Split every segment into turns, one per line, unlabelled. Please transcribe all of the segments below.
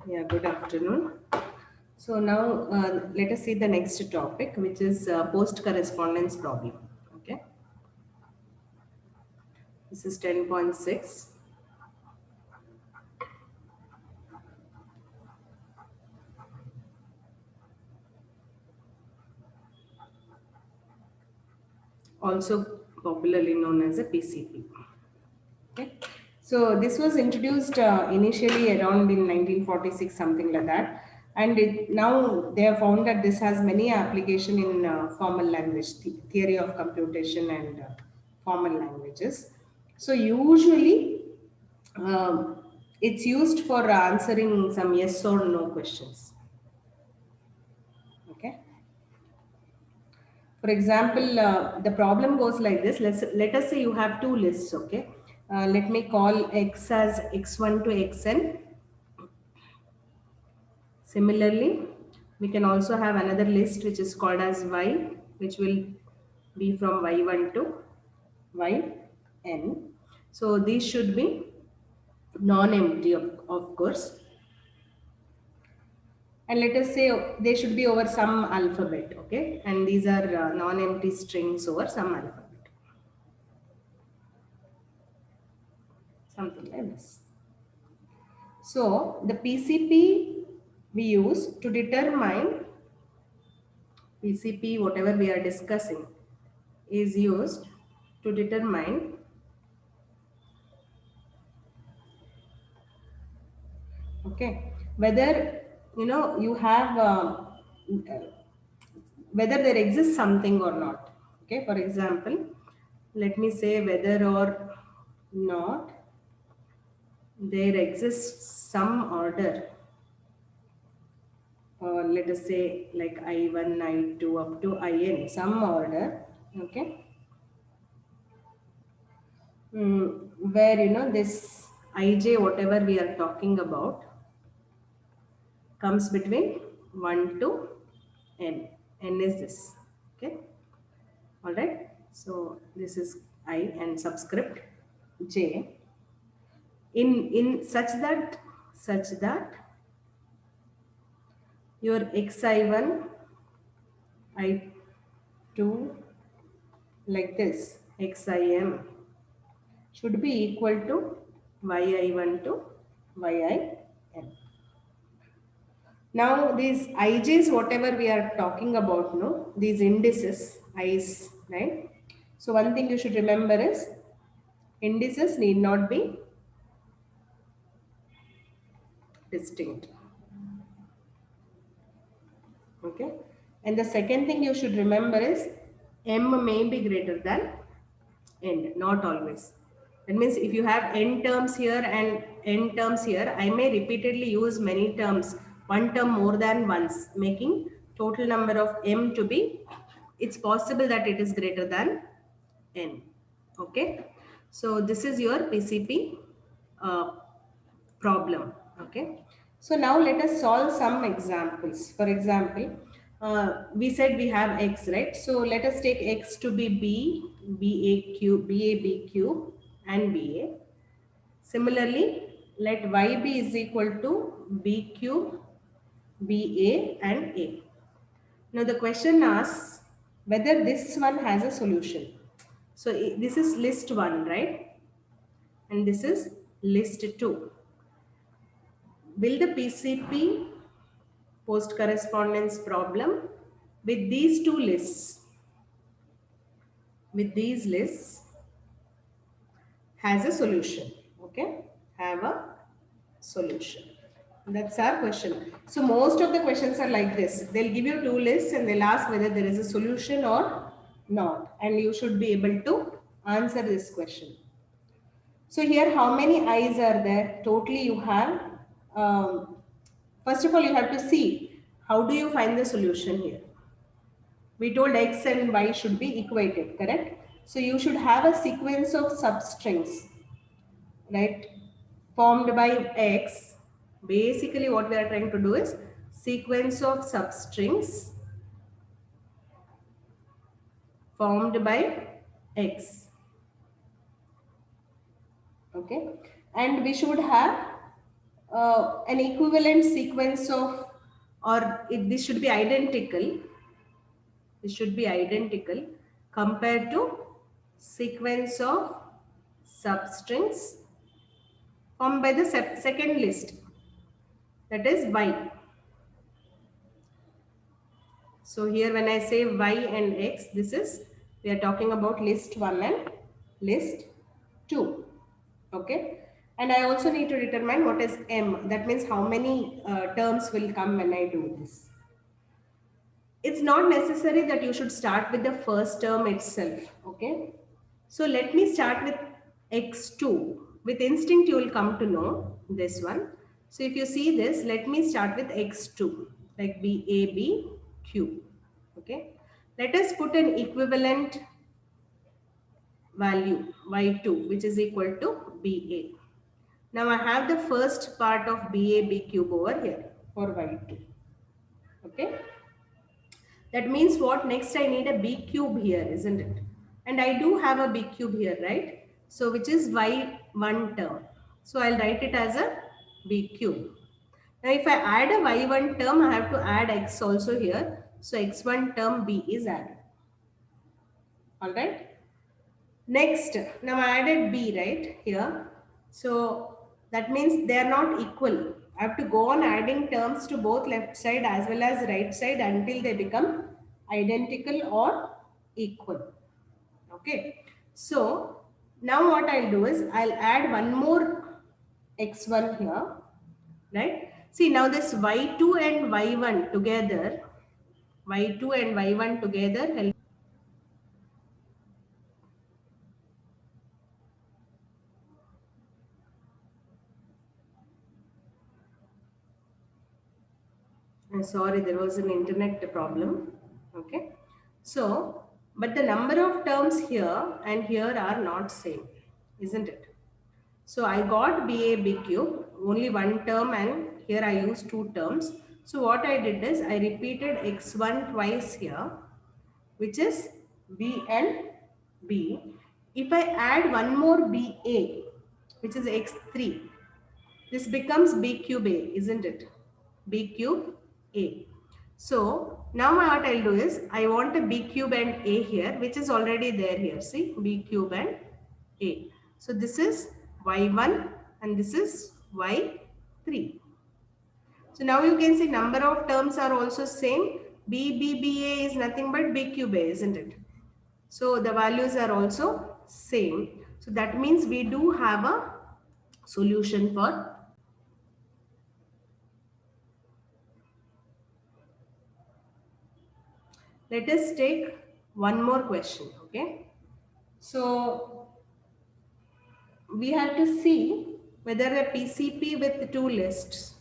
Yeah, good afternoon. So now let us see the next topic, which is post correspondence problem. Okay, this is 10.6. Also popularly known as a PCP. Okay, so this was introduced initially around in 1946, something like that, and now they have found that this has many application in formal language, theory of computation and formal languages. So usually it's used for answering some yes or no questions. Okay. For example, the problem goes like this. Let us say you have two lists. Okay. Let me call x as x1 to xn. Similarly, we can also have another list which is called as y, which will be from y1 to yn. So these should be non-empty, of course. And let us say they should be over some alphabet, okay? And these are non-empty strings over some alphabet, something like this. So the PCP we use to determine PCP, whatever we are discussing, is used to determine, okay, whether you have whether there exists something or not. Okay, for example, let me say whether or not there exists some order, or let us say like I1, I2 up to IN, some order, okay, where this IJ, whatever we are talking about, comes between 1 to N. N is this, okay, all right. So this is I and subscript J in such that your xi1 I2 like this xim should be equal to yi1 to yin. Now these ij's, whatever we are talking about, no, these indices, i's, right? So one thing you should remember is indices need not be distinct. Okay. And the second thing you should remember is m may be greater than n, not always. That means if you have n terms here and n terms here, I may repeatedly use many terms, one term more than once, making total number of m to be, it's possible that it is greater than n. Okay. So this is your PCP uh, problem. Okay. So now let us solve some examples. For example, we said we have x, right? So let us take x to be b a cube and ba. Similarly, let y be is equal to b cube, ba and a. Now the question asks whether this one has a solution. So this is list 1, right? And this is list 2. Will the PCP, post correspondence problem, with these two lists, with these lists, has a solution? Okay, have a solution. That's our question. So most of the questions are like this. They'll give you two lists and they'll ask whether there is a solution or not. And you should be able to answer this question. So here, how many i's are there? Totally you have, um, first of all, you have to see how do you find the solution here. We told x and y should be equated, correct? So you should have a sequence of substrings, right? Formed by x. Basically what we are trying to do is sequence of substrings formed by x. Okay. And we should have an equivalent sequence of, or this should be identical. This should be identical compared to sequence of substrings formed by the second list, that is y. So here when I say y and x, this is, we are talking about list 1 and list 2. Okay. And I also need to determine what is m. That means how many terms will come when I do this. It's not necessary that you should start with the first term itself. Okay. So let me start with x2. With instinct, you will come to know this one. So if you see this, let me start with x2, like B, A, B, Q. Okay. Let us put an equivalent value, y2, which is equal to BA. Now I have the first part of BA, B cube over here for y2. Okay. That means what? Next I need a B cube here, isn't it? And I do have a B cube here, right? So which is y1 term. So I'll write it as a B cube. Now if I add a y1 term, I have to add x also here. So x1 term B is added. Alright. Next, now I added B right here. So that means they are not equal. I have to go on adding terms to both left side as well as right side until they become identical or equal. Okay. So now what I'll do is I'll add one more x1 here. Right. See now this y2 and y1 together, y2 and y1 together help. Sorry, there was an internet problem. Okay. So, but the number of terms here and here are not same, isn't it? So I got BA, B cube, only one term, and here I used two terms. So what I did is I repeated x1 twice here, which is B and B. If I add one more BA, which is x3, this becomes B cube A, isn't it? B cube A. So now what I'll do is I want a B cube and A here, which is already there here. See, B cube and A. So this is y1 and this is y3. So now you can see number of terms are also same. BA is nothing but B cube A, isn't it? So the values are also same. So that means we do have a solution for. Let us take one more question. Okay. So we have to see whether a PCP with two lists,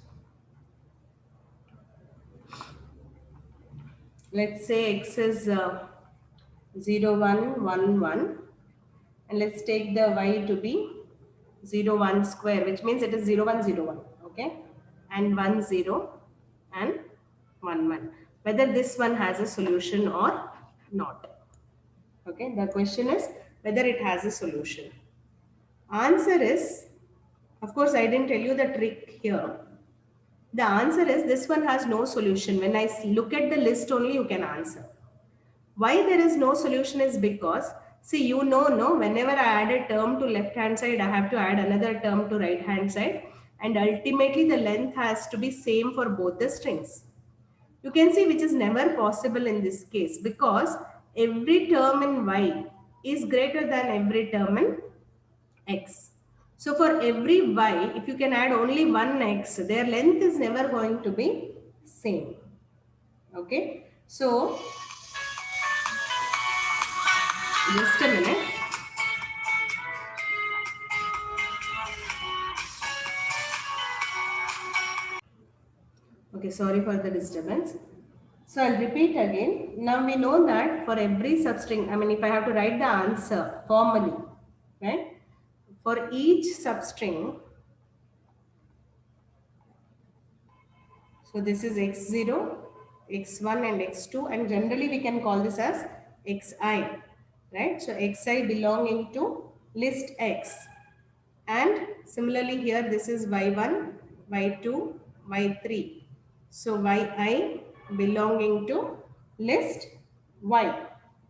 let's say x is 0, 1, 1, 1, and let's take the y to be 0, 1 square, which means it is 0, 1, 0, 1, okay, and 1, 0, and 1, 1. Whether this one has a solution or not. Okay, the question is whether it has a solution. Answer is, of course, I didn't tell you the trick here. The answer is this one has no solution. When I look at the list only, you can answer. Why there is no solution is because, see, no, whenever I add a term to left hand side, I have to add another term to right hand side. And ultimately, the length has to be same for both the strings. You can see which is never possible in this case because every term in y is greater than every term in x. So for every y, if you can add only one x, their length is never going to be same. Okay. So just a minute. Okay, sorry for the disturbance. So I'll repeat again. Now we know that for every substring, I mean if I have to write the answer formally, right? For each substring, so this is x0, x1 and x2, and generally we can call this as xi, right? So xi belonging to list x. And similarly here this is y1, y2, y3. So yi belonging to list y.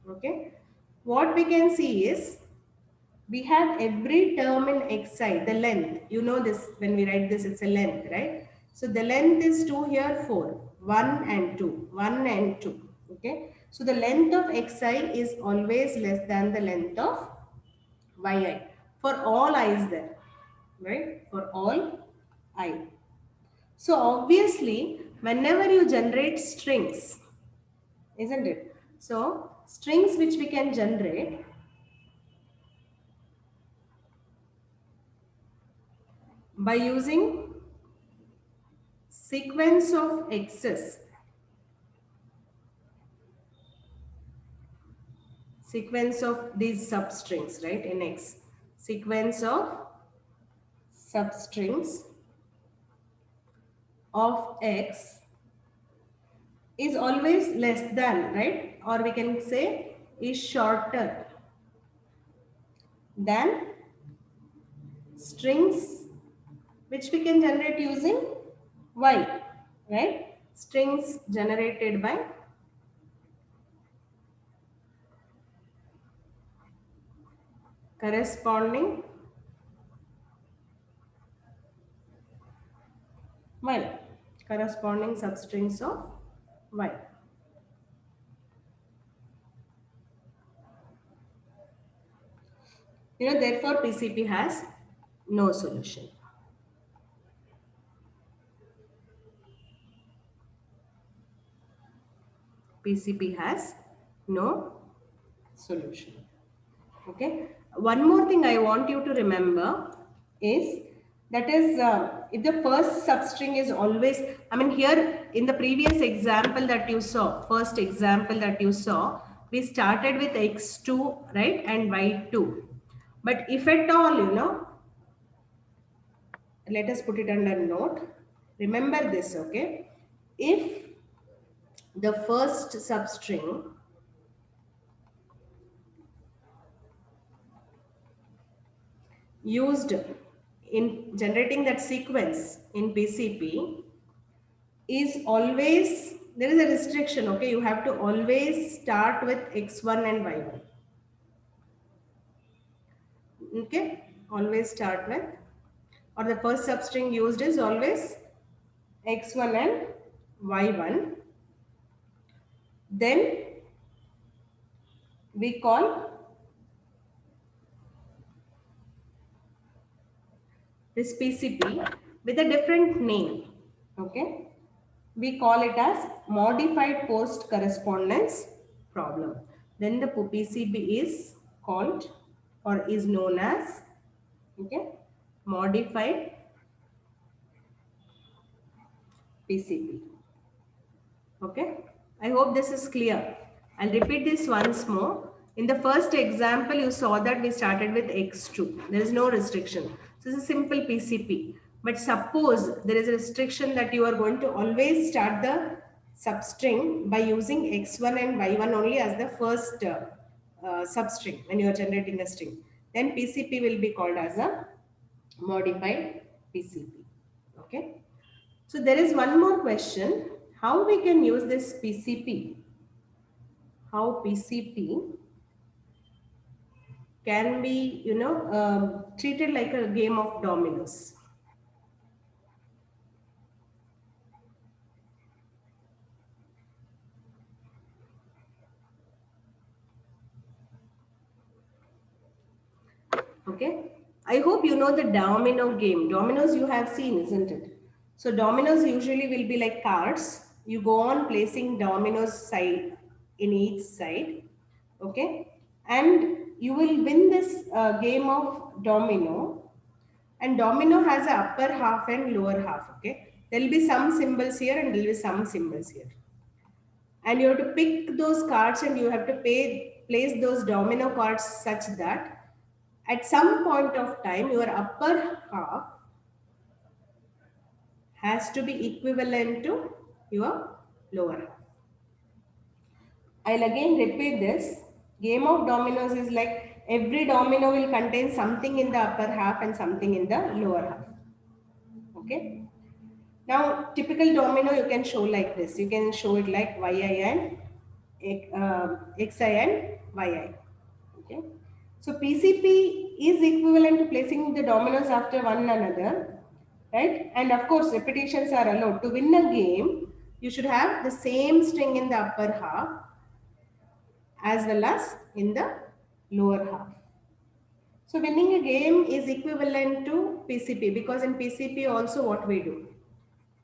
Okay. What we can see is we have every term in xi, the length. You know this, when we write this, it's a length, right? So the length is 2 here, 4. 1 and 2. 1 and 2. Okay. So the length of xi is always less than the length of yi for all i's there, right? For all I. So obviously, whenever you generate strings, isn't it? So strings which we can generate by using sequence of x's, sequence of these substrings, right, in x, sequence of substrings of x is always less than, right, or we can say is shorter than strings which we can generate using y, right? Strings generated by corresponding y, corresponding substrings of y. Therefore PCP has no solution. PCP has no solution. Okay. One more thing I want you to remember is that is if the first substring is always, I mean here in the previous example that you saw, first example that you saw, we started with x2, right, and y2. But if at all, let us put it under note. Remember this, okay? If the first substring used in generating that sequence in PCP is always, there is a restriction, okay? You have to always start with x1 and y1. Okay? Always start with, or the first substring used is always x1 and y1. Then we call this PCP with a different name. Okay? We call it as modified post correspondence problem. Then the PCB is called or is known as, okay, modified PCB. Okay, I hope this is clear. I'll repeat this once more. In the first example, you saw that we started with x2. There is no restriction. So it's a simple PCP. But suppose there is a restriction that you are going to always start the substring by using x1 and y1 only as the first substring when you are generating a string. Then PCP will be called as a modified PCP. Okay. So there is one more question. How we can use this PCP? How PCP can be, treated like a game of dominoes. Okay. I hope you know the domino game. Dominoes you have seen, isn't it? So dominoes usually will be like cards. You go on placing dominoes side in each side. Okay. And you will win this game of domino. And domino has a upper half and lower half. Okay. There will be some symbols here and there will be some symbols here. And you have to pick those cards and you have to place those domino cards such that at some point of time your upper half has to be equivalent to your lower half. I'll again repeat this. Game of dominoes is like every domino will contain something in the upper half and something in the lower half. Okay. Now, typical domino you can show like this. You can show it like yi and xi and yi. Okay. So PCP is equivalent to placing the dominoes after one another, right? And of course, repetitions are allowed. To win a game, you should have the same string in the upper half as well as in the lower half. So winning a game is equivalent to PCP, because in PCP also what we do,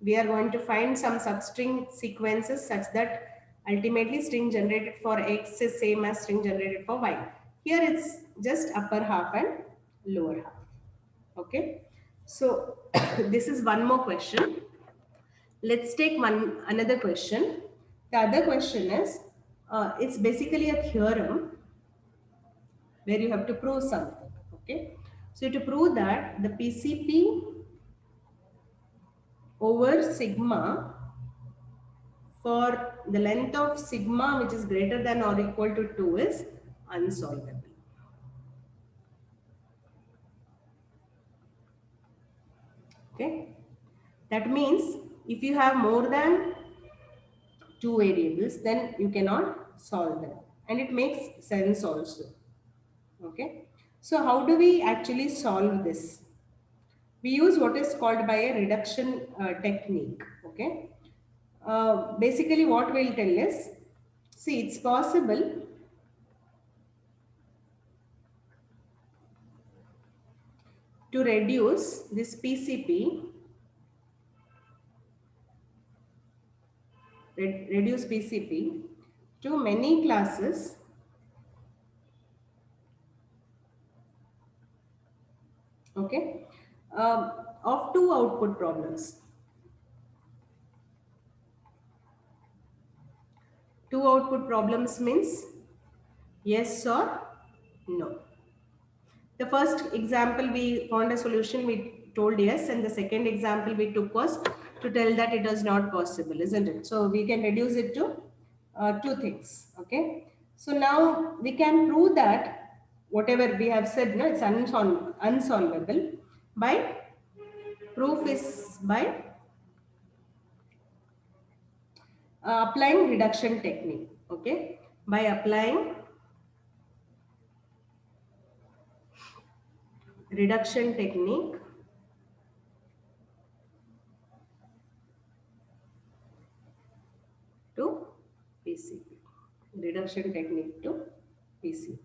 we are going to find some substring sequences such that ultimately string generated for X is same as string generated for Y. Here it's just upper half and lower half. Okay. So this is one more question. Let's take another question. The other question is, it's basically a theorem where you have to prove something. Okay. So to prove that the PCP over sigma for the length of sigma which is greater than or equal to 2 is unsolvable. Okay. That means if you have more than two variables, then you cannot solve them. And it makes sense also. Okay. So how do we actually solve this? We use what is called by a reduction technique. Okay. Basically what we'll tell is, see, it's possible to reduce this PCP, reduce PCP to many classes okay, of two output problems. Two output problems means yes or no. The first example we found a solution, we told yes, and the second example we took was to tell that it is not possible, isn't it? So we can reduce it to two things. Okay. So now we can prove that whatever we have said, no, it's unsolvable by proof is by applying reduction technique. Okay. By applying reduction technique to PCP. Reduction technique to PCP.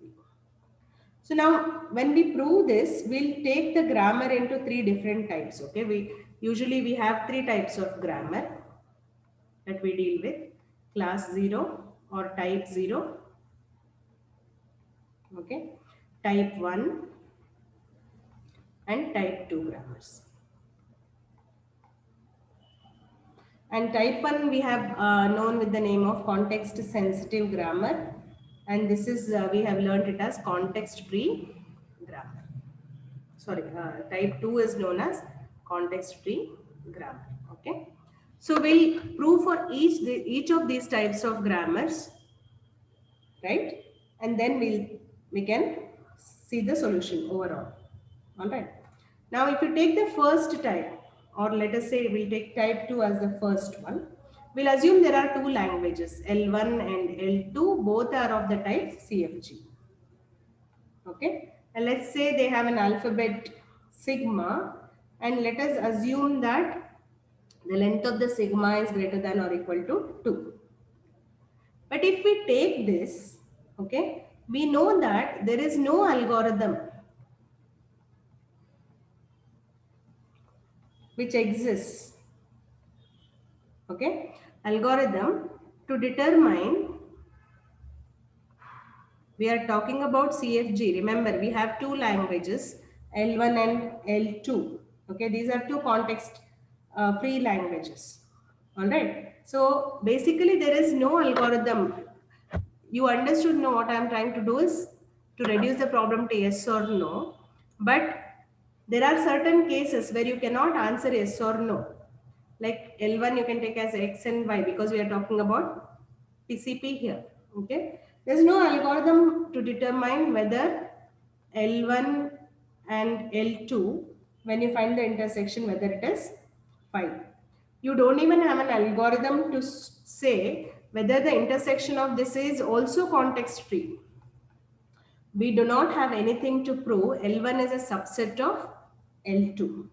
So now when we prove this, we'll take the grammar into three different types. Okay, we have three types of grammar that we deal with: class 0 or type 0, okay, type 1 and type 2 grammars. And type 1 we have known with the name of context sensitive grammar, and this is we have learned it as context free grammar. Sorry, type 2 is known as context free grammar. Okay, so we'll prove for each of these types of grammars, right? And then we can see the solution overall. All right. Now if you take the first type, or let us say we'll take type 2 as the first one, we'll assume there are two languages, L1 and L2, both are of the type CFG. Okay, and let's say they have an alphabet sigma, and let us assume that the length of the sigma is greater than or equal to 2. But if we take this, okay, we know that there is no algorithm which exists, okay, algorithm to determine, we are talking about CFG. Remember, we have two languages, L1 and L2. Okay, these are two context free languages. All right. So basically, there is no algorithm. You understood now what I am trying to do is to reduce the problem to yes or no. But there are certain cases where you cannot answer yes or no. Like L1 you can take as X and Y because we are talking about PCP here. Okay. There's no algorithm to determine whether L1 and L2, when you find the intersection, whether it is 5. You don't even have an algorithm to say whether the intersection of this is also context free. We do not have anything to prove L1 is a subset of L2.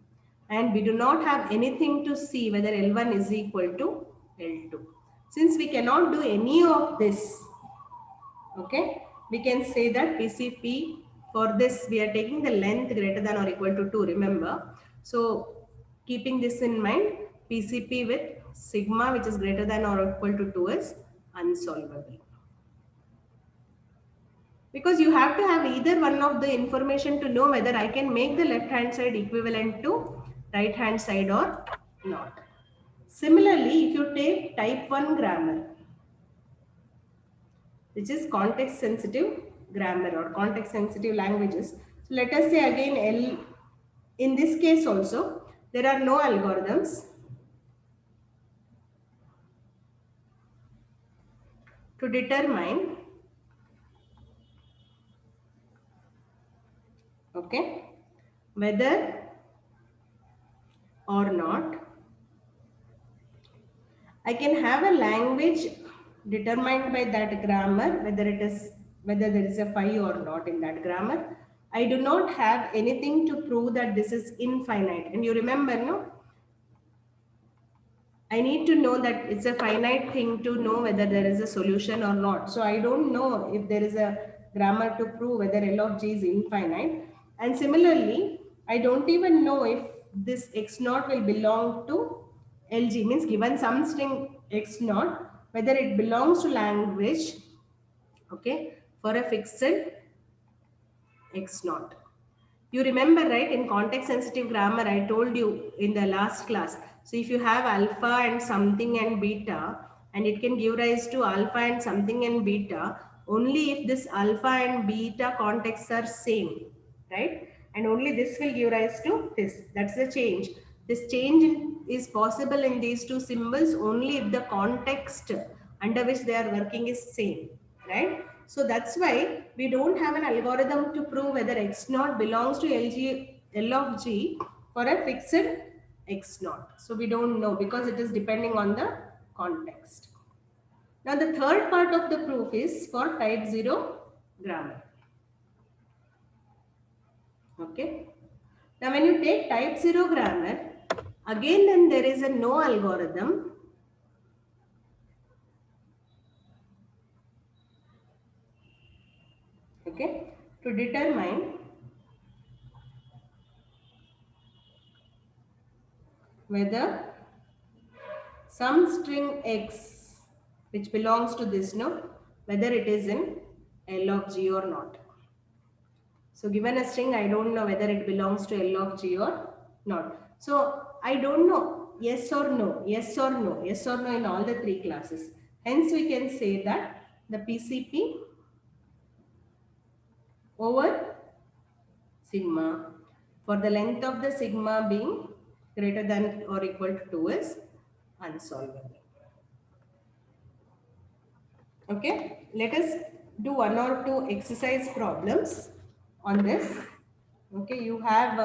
And we do not have anything to see whether L1 is equal to L2. Since we cannot do any of this, okay, we can say that PCP, for this we are taking the length greater than or equal to 2, remember. So keeping this in mind, PCP with sigma which is greater than or equal to 2 is unsolvable. Because you have to have either one of the information to know whether I can make the left hand side equivalent to right hand side or not. Similarly, if you take type 1 grammar, which is context sensitive grammar or context sensitive languages. So let us say again in this case also, there are no algorithms to determine, okay, whether or not I can have a language determined by that grammar, whether there is a phi or not in that grammar. I do not have anything to prove that this is infinite. And you remember, no? I need to know that it's a finite thing to know whether there is a solution or not. So I don't know if there is a grammar to prove whether L of G is infinite. And similarly, I don't even know if this X naught will belong to LG, means given some string X naught, whether it belongs to language, okay, for a fixed X naught. You remember, right, in context sensitive grammar, I told you in the last class. So if you have alpha and something and beta, and it can give rise to alpha and something and beta, only if this alpha and beta contexts are same, right? And only this will give rise to this. That's the change. This change is possible in these two symbols only if the context under which they are working is same, right? So that's why we don't have an algorithm to prove whether X naught belongs to L of G for a fixed X naught. So we don't know because it is depending on the context. Now the third part of the proof is for type 0 grammar. Okay. Now when you take type 0 grammar, again then there is a no algorithm okay, to determine whether some string X which belongs to this node, whether it is in L of G or not. So given a string, I don't know whether it belongs to L of G or not. So I don't know yes or no, yes or no, yes or no in all the three classes. Hence we can say that the PCP over sigma for the length of the sigma being greater than or equal to 2 is unsolvable. Okay, let us do one or two exercise problems on this. Okay, you have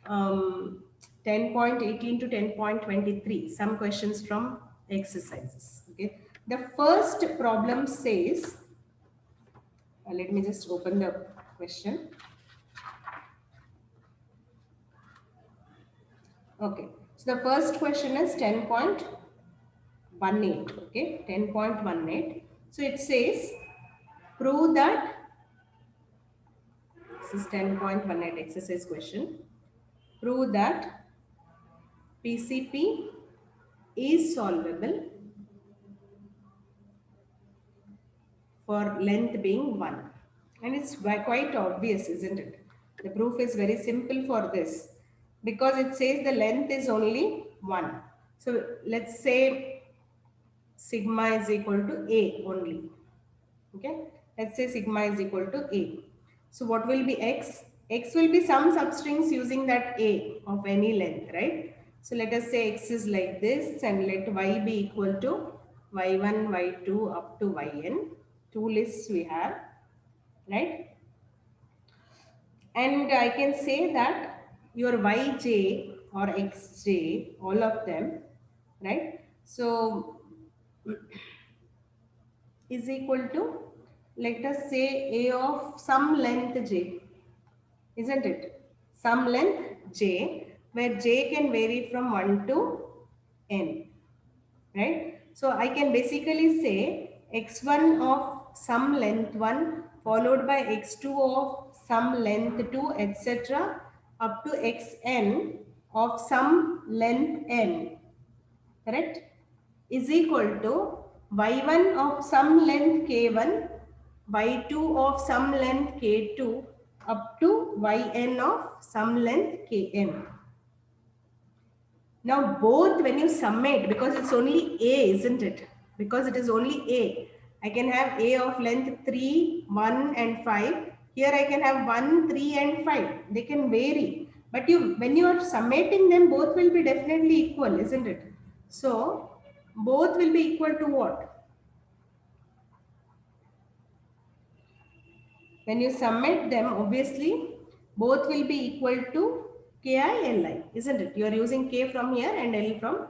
10.18 to 10.23, some questions from exercises. Okay, the first problem says, let me just open the question. Okay, so the first question is 10.18. Okay, 10.18. So it says, prove that, this is 10.18 exercise question, prove that PCP is solvable for length being 1. And it's quite obvious, isn't it? The proof is very simple for this because it says the length is only 1. So let's say sigma is equal to A only. Okay, let's say sigma is equal to A. So what will be X? X will be some substrings using that A of any length, right? So let us say X is like this and let Y be equal to Y1, Y2 up to Yn. Two lists we have, right? And I can say that your Yj or Xj, all of them right? So is equal to, let us say, a of some length j, isn't it? Some length j, where j can vary from 1 to n, right? So I can basically say x1 of some length 1 followed by x2 of some length 2, etc., up to xn of some length n, correct, is equal to y1 of some length k1, y2 of some length k2, up to yn of some length kn. Now both, when you summate, because it's only A, isn't it? Because it is only A. I can have A of length 3, 1 and 5. Here I can have 1, 3 and 5. They can vary. But when you are summating them, both will be definitely equal, isn't it? So both will be equal to what? When you summate them, obviously both will be equal to Ki Li, isn't it? You are using K from here and L from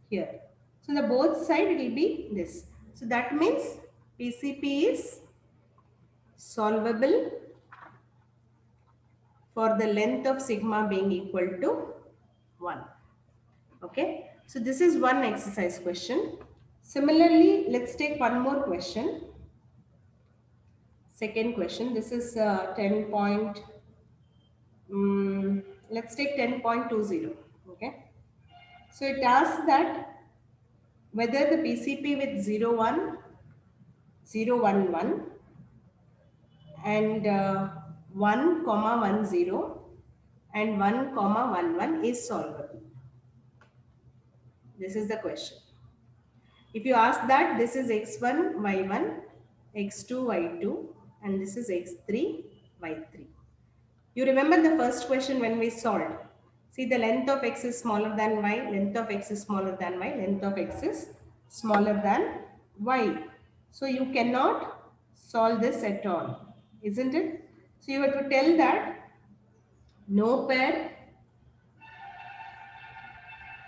here. So the both side it will be this. So that means PCP is solvable for the length of sigma being equal to 1. Okay. So this is one exercise question. Similarly, let's take one more question. Second question. This is 10 point. Let's take 10.20. Okay. So it asks that whether the PCP with 0, 1, 0, 1, 1 and 1, comma 1, 0 and 1, comma 1, 1 is solvable. This is the question. If you ask that, this is x1, y1, x2, y2 and this is x3, y3. You remember the first question when we solved. See, the length of x is smaller than y, length of x is smaller than y, length of x is smaller than y. So you cannot solve this at all, isn't it? So you have to tell that no pair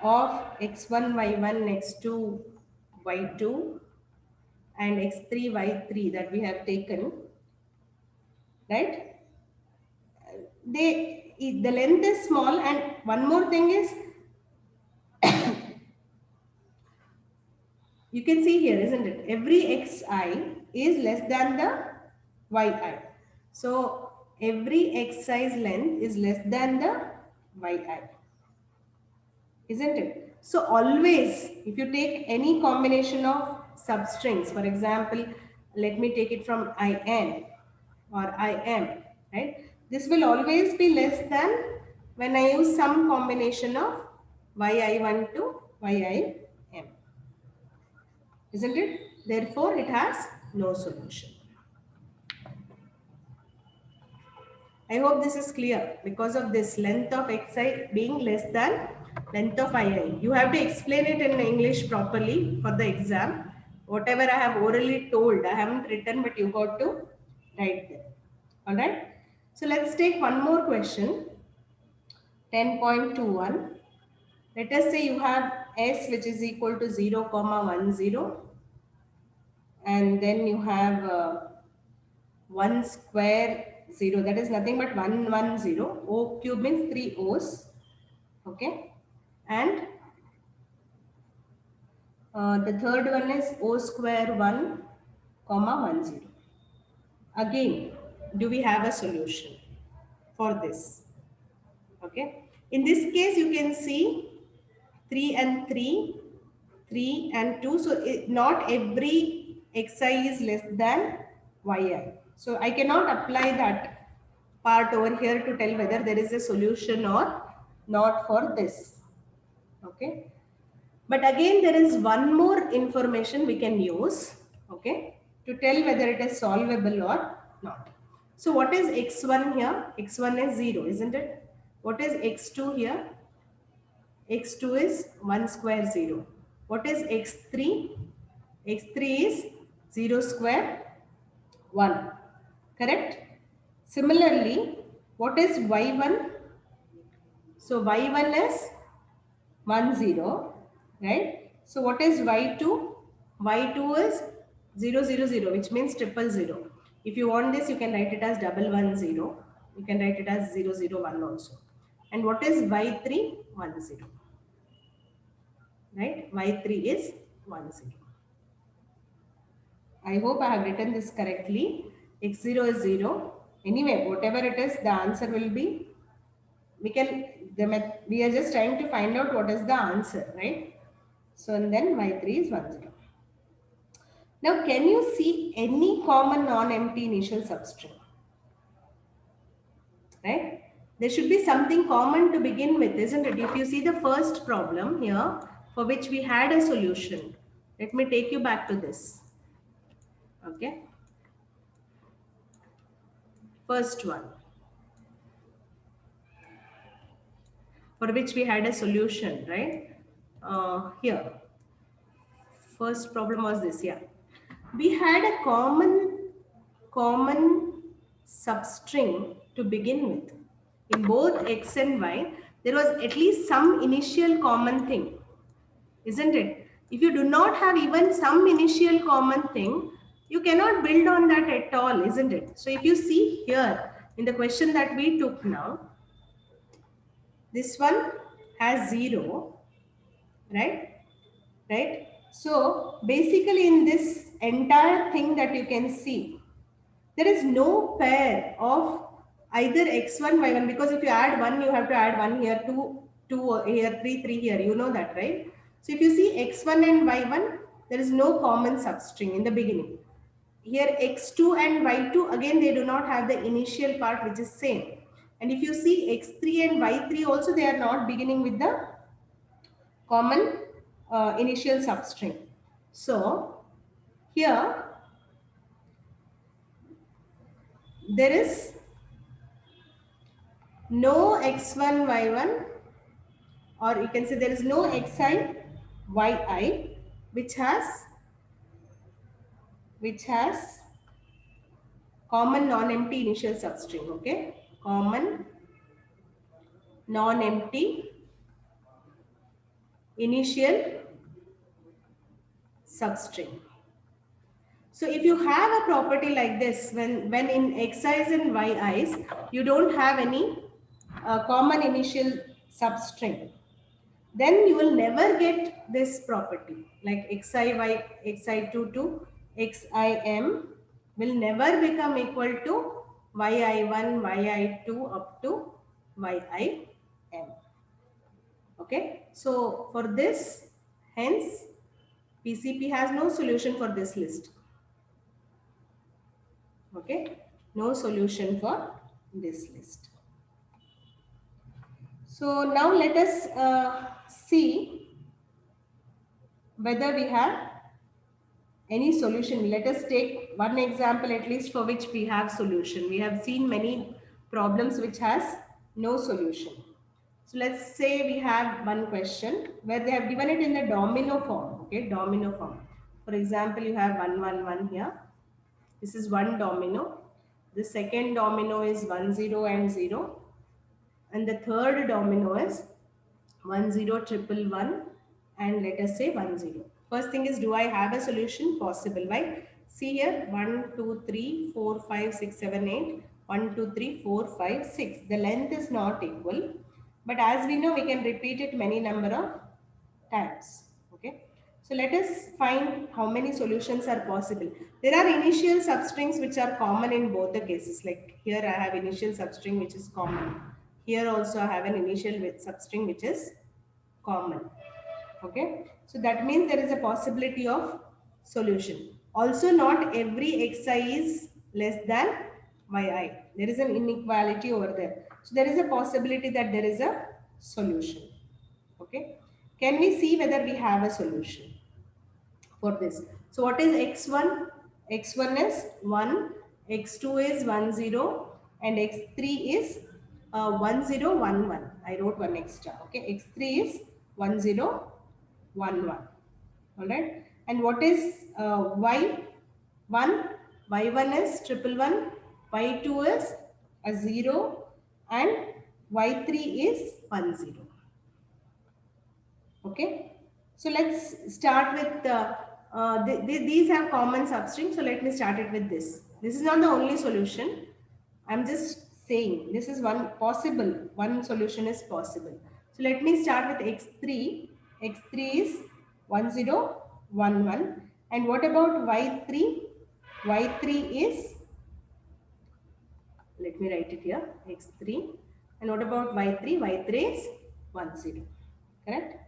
of x1, y1, x2, y2 and x3, y3 that we have taken, right? The length is small, and one more thing is you can see here, isn't it? Every xi is less than the yi. So every xi's length is less than the yi, isn't it? So always, if you take any combination of substrings, for example, let me take it from in or im, right? This will always be less than when I use some combination of yi1 to yim, isn't it? Therefore, it has no solution. I hope this is clear. Because of this length of xi being less than length of ii. You have to explain it in English properly for the exam. Whatever I have orally told, I haven't written, but you got to write them. Alright. So let's take one more question. 10.21. Let us say you have s which is equal to 0, 10 and then you have 1 square 0, that is nothing but 110. O cube means 3 O's. Okay. And the third one is O square 1, comma 10. Again, do we have a solution for this? Okay. In this case, you can see 3 and 3, 3 and 2. So not every xi is less than yi. So I cannot apply that part over here to tell whether there is a solution or not for this. Okay. But again, there is one more information we can use, okay, to tell whether it is solvable or not. So what is x1 here? x1 is 0, isn't it? What is x2 here? x2 is 1 square 0. What is x3? x3 is 0 square 1. Correct? Similarly, what is y1? So y1 is 10, right? So what is y2? Y2 is 0, 0, 0, which means triple 0. If you want this, you can write it as double 1, 0. You can write it as 0, 0, 1 also. And what is y3? 1, 0. Right? Y3 is 1, 0. I hope I have written this correctly. X0 is 0. Anyway, whatever it is, the answer will be, we are just trying to find out what is the answer, right? So, and then y3 is 1, 0. Now, can you see any common non-empty initial substring? Right? There should be something common to begin with, isn't it? If you see the first problem here, for which we had a solution, let me take you back to this. Okay. First one, for which we had a solution, right? Here, first problem was this, yeah. We had a common substring to begin with. In both x and y, there was at least some initial common thing, isn't it? If you do not have even some initial common thing, you cannot build on that at all, isn't it? So if you see here in the question that we took now, this one has 0, right? Right? So basically in this entire thing that you can see, there is no pair of either x1, y1, because if you add 1, you have to add 1 here, 2 here, 3 here. You know that, right? So if you see x1 and y1, there is no common substring in the beginning. Here x2 and y2, again, they do not have the initial part which is same. And if you see x3 and y3 also, they are not beginning with the common initial substring. So here there is no x1 y1, or you can say there is no xi yi which has common non-empty initial substring. Okay, common non-empty initial substring. So if you have a property like this, when in xi's and yi's, you don't have any common initial substring, then you will never get this property. Like xi2 to xim will never become equal to yi1, yi2 up to yim. Okay, so for this, hence PCP has no solution for this list. Okay, no solution for this list. So now let us see whether we have any solution. Let us take one example at least for which we have solution. We have seen many problems which has no solution. So let's say we have one question where they have given it in the domino form. Okay, domino form. For example, you have 1, 1, 1 here. This is one domino. The second domino is 1, 0 and 0. And the third domino is 1, 0, triple 1, and let us say 1, 0. First thing is, do I have a solution? Possible. Why? See here, 1, 2, 3, 4, 5, 6, 7, 8. 1, 2, 3, 4, 5, 6. The length is not equal. But as we know, we can repeat it many number of times. Okay. So let us find how many solutions are possible. There are initial substrings which are common in both the cases. Like here I have initial substring which is common. Here also I have an initial substring which is common. Okay. So that means there is a possibility of solution. Also, not every xi is less than yi. There is an inequality over there. So there is a possibility that there is a solution. Okay. Can we see whether we have a solution for this? So what is x1? x1 is 1, x2 is 1, 0, and x3 is 1, 0, 1, 1. I wrote one extra. Okay, x3 is 1, 0, 1, 1. All right. And what is y1? y1 is triple 1, y2 is a 0, and y3 is 1, 0. Okay. So let's start with these have common substring. So let me start it with this. This is not the only solution. I'm just saying this is one possible. One solution is possible. So let me start with x3. X3 is 1011. And what about y3? Y3 is, let me write it here, x3. And what about y3? Y3 is 10. Correct?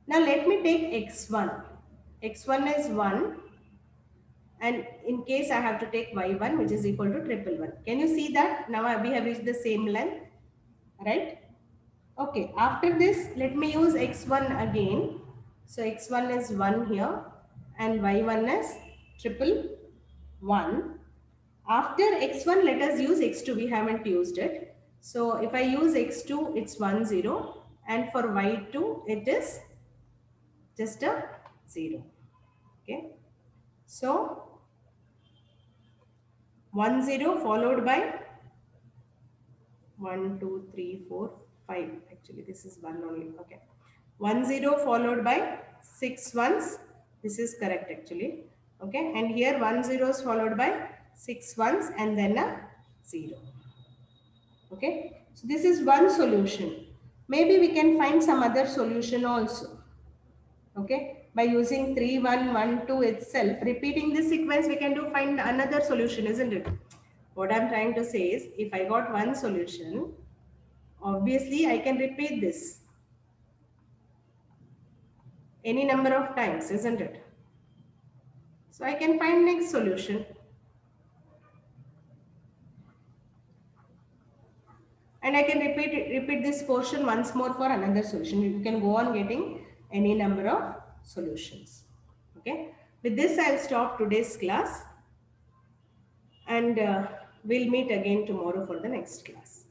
Now let me take x1. X1 is 1, and in case I have to take y1, which is equal to triple 1. Can you see that? Now we have reached the same length, right? Okay, after this, let me use x1 again. So x1 is 1 here, and y1 is triple 1. After x1, let us use x2. We haven't used it. So if I use x2, it's 1, 0. And for y2, it is just a 0. Okay. So 1, 0 followed by 1, 2, 3, 4, 5. Actually, this is 1 only. Okay. 1, 0 followed by 6 ones. This is correct actually. Okay. And here 1 0 is followed by 6 ones and then a 0. Okay. So this is one solution. Maybe we can find some other solution also. Okay. By using 3, 1, 1, 2 itself, repeating this sequence, we can find another solution, isn't it? What I'm trying to say is, if I got one solution, obviously I can repeat this any number of times, isn't it? So I can find next solution. And I can repeat this portion once more for another solution. You can go on getting any number of solutions. Okay. With this, I'll stop today's class, and we'll meet again tomorrow for the next class.